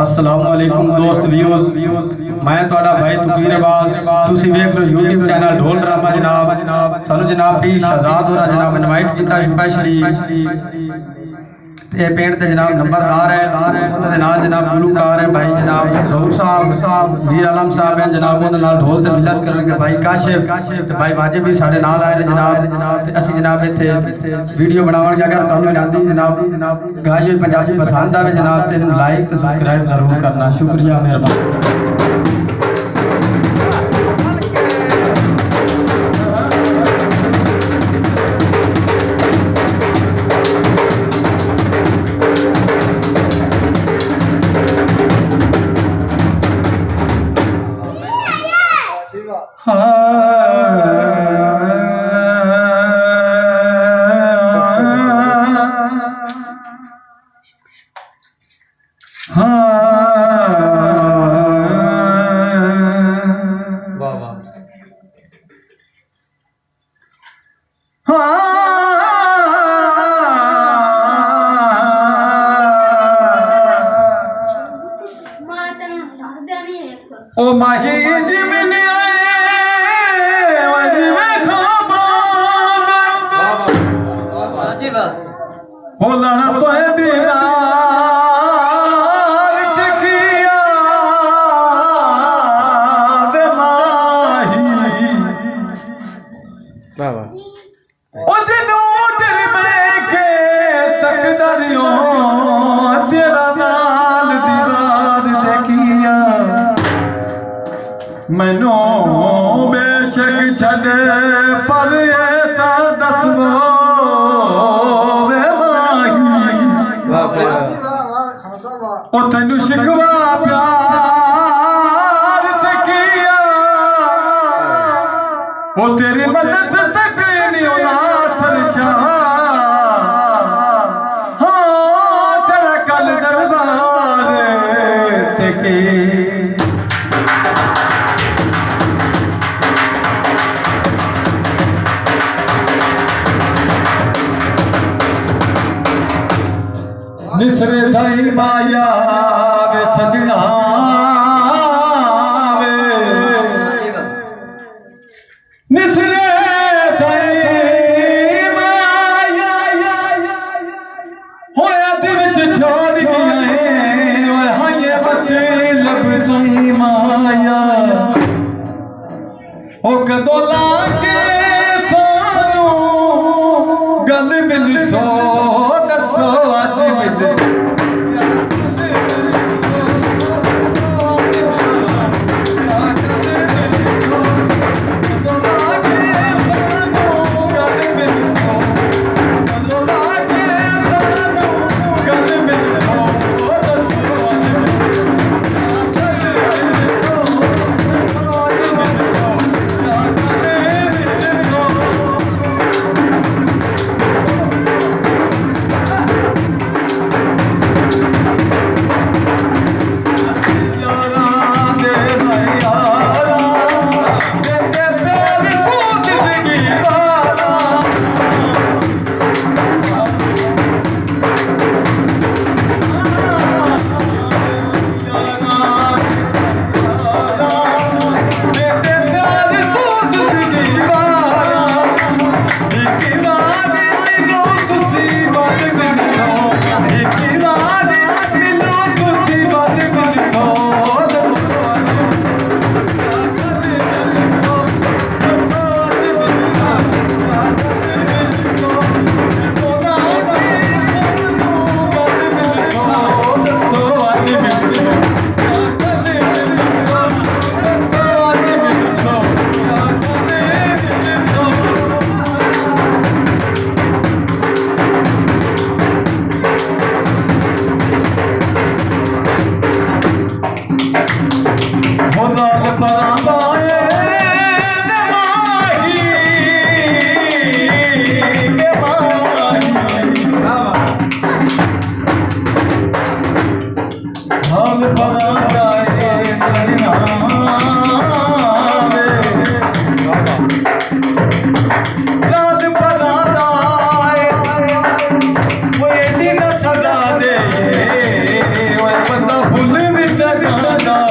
अस्सलामुअलैकुम दोस्त व्यूअर्स, मैं तुहाडा भाई तुकीर अब्बास। तुसीं वेख लो यूट्यूब चैनल ढोल ड्रामा। जनाब सानू जनाब पी शहजाद होरा जनाब इनवाइट किया स्पैशली। ये पेंट ते जनाब नंबरदार है, उन्हां दे नाल जनाब गुलूकार है भाई जनाब ज़हूर साहब, मीर आलम साहब हैं जनाब, उन्हां नाल ढोल ते मिलत करनगे भाई काशिफ ते भाई वाजिब भी साडे नाल आए ने जनाब। ते असीं जनाब इत्थे वीडियो बनावांगे। अगर तुहानूं आंदी जनाब गाई पंजाबी पसंद आवे जनाब ते लाइक ते सब्सक्राइब जरूर करना। शुक्रिया, मेहरबानी। ओ माही जी मिले हो लाना तो है बीमार तकिया बे माही बाबा ओ जनो तेरे में के तकदरियों तेरा नाल दीवार देखिया मैनू बेशक छड़े पर ता दसवो ओ तेनू शिकवा प्यार ते किया ओ तेरी मदद तक नहीं होना सरशाह। हाँ तेरा कल दरबार ते की निसरे थाई माया वे सजना वे निसरे थाई माया होया दिल विच छोड़ गया है ओए हाय मतलब ताई माया ओ कदों लाके सानू गल मिल सो दसो अज मिल भूल जगां दा